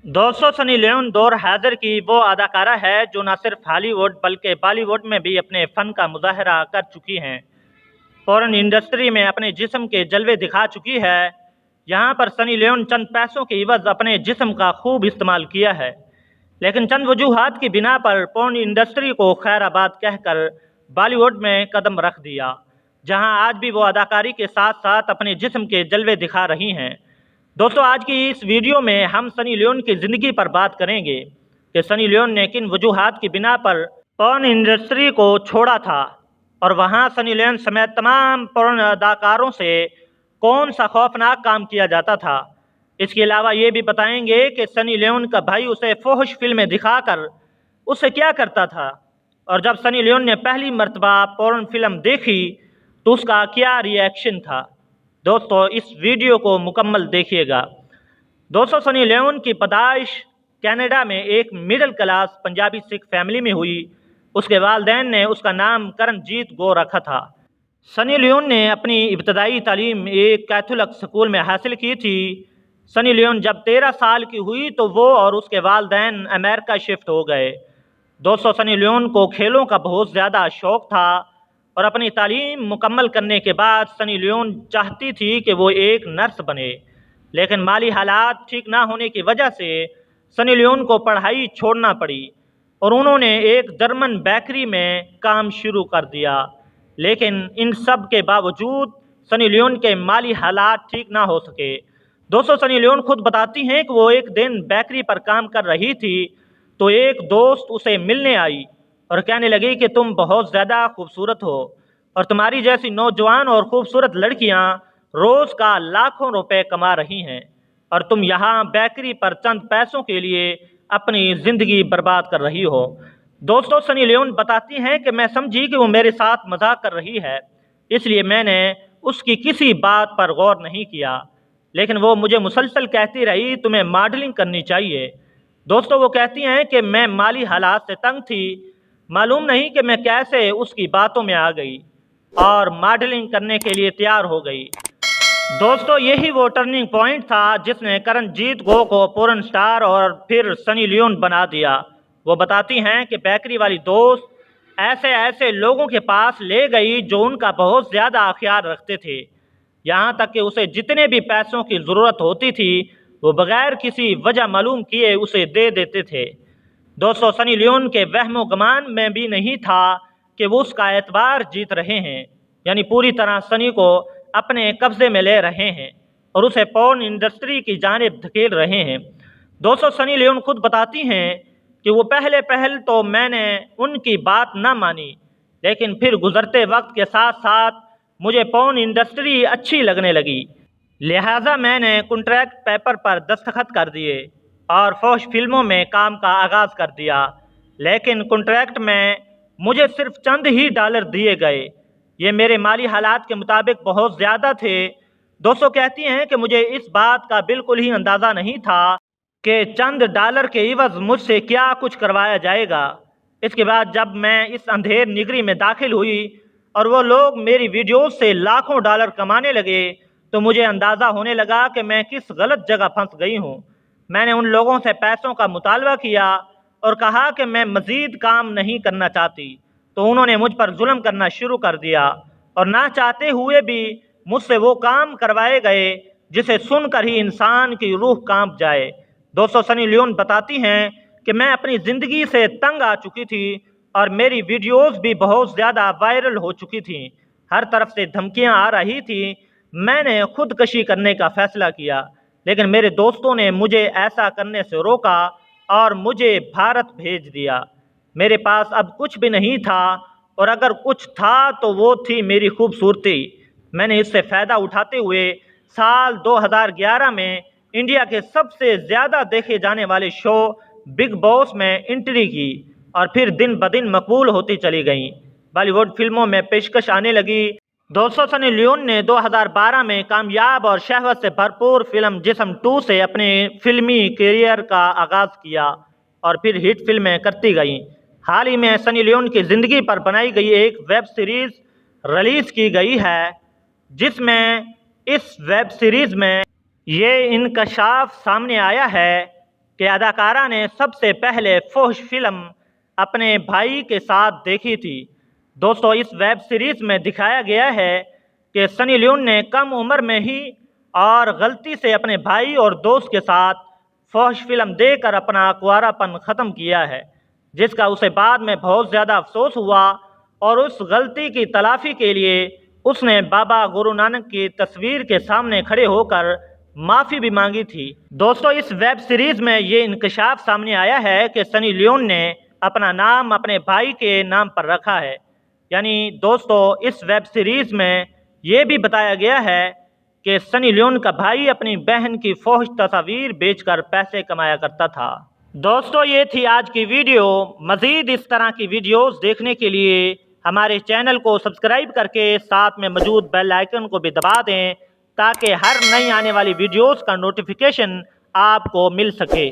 दोस्तों, Sunny Leone दौर हाजिर की वो अदाकारा है जो न सिर्फ हॉलीवुड बल्कि बॉलीवुड में भी अपने फ़न का मुजाहरा कर चुकी हैं। फ़ॉरेन इंडस्ट्री में अपने जिस्म के जलवे दिखा चुकी है। यहाँ पर सनी लियोन चंद पैसों के इवज़ अपने जिस्म का खूब इस्तेमाल किया है, लेकिन चंद वजूहात की बिना पर पोर्न इंडस्ट्री को खैराबाद कहकर बॉलीवुड में कदम रख दिया, जहाँ आज भी वो अदाकारी के साथ साथ अपने जिस्म के जलवे दिखा रही हैं। दोस्तों, आज की इस वीडियो में हम सनी लियोन की ज़िंदगी पर बात करेंगे कि सनी लियोन ने किन वजूहात की बिना पर पोर्न इंडस्ट्री को छोड़ा था और वहां सनी लियोन समेत तमाम पोर्न अदाकारों से कौन सा खौफनाक काम किया जाता था। इसके अलावा ये भी बताएंगे कि सनी लियोन का भाई उसे फोहश फिल्में दिखाकर उससे क्या करता था, और जब सनी लियोन ने पहली मर्तबा पोर्न फिल्म देखी तो उसका क्या रिएक्शन था। दोस्तों, इस वीडियो को मुकम्मल देखिएगा। दोस्तों, सनी लियोन की पैदाइश कनाडा में एक middle class Punjabi Sikh family में हुई। उसके वालिदैन ने उसका नाम करणजीत गो रखा था। सनी लियोन ने अपनी इब्तदाई तालीम एक कैथोलिक स्कूल में हासिल की थी। सनी लियोन जब 13 साल की हुई तो वो और उसके वालिदैन अमेरिका शिफ्ट हो गए। दोस्तों, सनी लियोन को खेलों का बहुत ज़्यादा शौक़ था और अपनी तालीम मुकम्मल करने के बाद सनी लियोन चाहती थी कि वो एक नर्स बने, लेकिन माली हालात ठीक ना होने की वजह से सनी लियोन को पढ़ाई छोड़ना पड़ी और उन्होंने एक जर्मन बेकरी में काम शुरू कर दिया। लेकिन इन सब के बावजूद सनी लियोन के माली हालात ठीक ना हो सके। दोस्तों, सनी लियोन खुद बताती हैं कि वो एक दिन बेकरी पर काम कर रही थी तो एक दोस्त उसे मिलने आई और कहने लगी कि तुम बहुत ज़्यादा खूबसूरत हो और तुम्हारी जैसी नौजवान और खूबसूरत लड़कियां रोज़ का लाखों रुपए कमा रही हैं और तुम यहाँ बेकरी पर चंद पैसों के लिए अपनी ज़िंदगी बर्बाद कर रही हो। दोस्तों, सनी लियोन बताती हैं कि मैं समझी कि वो मेरे साथ मजाक कर रही है, इसलिए मैंने उसकी किसी बात पर गौर नहीं किया, लेकिन वो मुझे मुसलसल कहती रही तुम्हें मॉडलिंग करनी चाहिए। दोस्तों, वो कहती हैं कि मैं माली हालात से तंग थी, मालूम नहीं कि मैं कैसे उसकी बातों में आ गई और मॉडलिंग करने के लिए तैयार हो गई। दोस्तों, यही वो टर्निंग पॉइंट था जिसने करणजीत गो को पोर्न स्टार और फिर सनी लियोन बना दिया। वो बताती हैं कि बेकरी वाली दोस्त ऐसे ऐसे लोगों के पास ले गई जो उनका बहुत ज़्यादा ख्याल रखते थे, यहाँ तक कि उसे जितने भी पैसों की ज़रूरत होती थी वो बगैर किसी वजह मालूम किए उसे दे देते थे। दोस्तों, सनी लियोन के वहमो गमान में भी नहीं था कि वो उसका एतबार जीत रहे हैं, यानी पूरी तरह सनी को अपने कब्जे में ले रहे हैं और उसे पोर्न इंडस्ट्री की जानिब धकेल रहे हैं। दोस्तों, सनी लियोन खुद बताती हैं कि वो पहल तो मैंने उनकी बात ना मानी, लेकिन फिर गुजरते वक्त के साथ साथ मुझे पोर्न इंडस्ट्री अच्छी लगने लगी, लिहाजा मैंने कॉन्ट्रैक्ट पेपर पर दस्तखत कर दिए और फौश फिल्मों में काम का आगाज़ कर दिया। लेकिन कॉन्ट्रैक्ट में मुझे सिर्फ चंद ही डॉलर दिए गए। ये मेरे माली हालात के मुताबिक बहुत ज़्यादा थे। दोस्तों, कहती हैं कि मुझे इस बात का बिल्कुल ही अंदाज़ा नहीं था कि चंद डॉलर के इवज़ मुझसे क्या कुछ करवाया जाएगा। इसके बाद जब मैं इस अंधेर निगरी में दाखिल हुई और वो लोग मेरी वीडियोस से लाखों डॉलर कमाने लगे तो मुझे अंदाज़ा होने लगा कि मैं किस गलत जगह फंस गई हूँ। मैंने उन लोगों से पैसों का मुतालबा किया और कहा कि मैं मज़ीद काम नहीं करना चाहती, तो उन्होंने मुझ पर जुल्म करना शुरू कर दिया और ना चाहते हुए भी मुझसे वो काम करवाए गए जिसे सुनकर ही इंसान की रूह कांप जाए। दोस्तों, सनी लियोन बताती हैं कि मैं अपनी ज़िंदगी से तंग आ चुकी थी और मेरी वीडियोस भी बहुत ज़्यादा वायरल हो चुकी थी। हर तरफ से धमकियां आ रही थी। मैंने खुदकशी करने का फ़ैसला किया, लेकिन मेरे दोस्तों ने मुझे ऐसा करने से रोका और मुझे भारत भेज दिया। मेरे पास अब कुछ भी नहीं था और अगर कुछ था तो वो थी मेरी खूबसूरती। मैंने इससे फ़ायदा उठाते हुए साल 2011 में इंडिया के सबसे ज़्यादा देखे जाने वाले शो बिग बॉस में एंट्री की और फिर दिन ब दिन मकबूल होती चली गई। बॉलीवुड फिल्मों में पेशकश आने लगी। दोस्तों, सनी लियोन ने 2012 में कामयाब और शहवत से भरपूर फिल्म जिस्म 2 से अपने फिल्मी करियर का आगाज़ किया और फिर हिट फिल्में करती गईं। हाल ही में सनी लियोन की ज़िंदगी पर बनाई गई एक वेब सीरीज़ रिलीज़ की गई है, जिसमें इस वेब सीरीज़ में ये इंकशाफ सामने आया है کہ اداکارہ نے سب سے پہلے فحش فلم اپنے بھائی کے ساتھ دیکھی تھی۔ دوستو اس ویب سیریز میں دکھایا گیا ہے کہ سنی لیون نے کم عمر میں ہی اور غلطی سے اپنے بھائی اور دوست کے ساتھ فحش فلم دیکھ کر اپنا کنوارا پن ختم کیا ہے، جس کا اسے بعد میں بہت زیادہ افسوس ہوا اور اس غلطی کی تلافی کے لیے اس نے بابا گرو نانک کی تصویر کے سامنے کھڑے ہو کر معافی بھی مانگی تھی۔ دوستو اس ویب سیریز میں یہ انکشاف سامنے آیا ہے کہ سنی لیون نے اپنا نام اپنے بھائی کے نام پر رکھا ہے۔ یعنی دوستو اس ویب سیریز میں یہ بھی بتایا گیا ہے کہ سنی لیون کا بھائی اپنی بہن کی فحش تصاویر بیچ کر پیسے کمایا کرتا تھا۔ دوستو یہ تھی آج کی ویڈیو۔ مزید اس طرح کی ویڈیوز دیکھنے کے لیے ہمارے چینل کو سبسکرائب کر کے ساتھ میں موجود بیل آئیکن کو بھی دبا دیں تاکہ ہر نئی آنے والی ویڈیوز کا نوٹیفیکیشن آپ کو مل سکے۔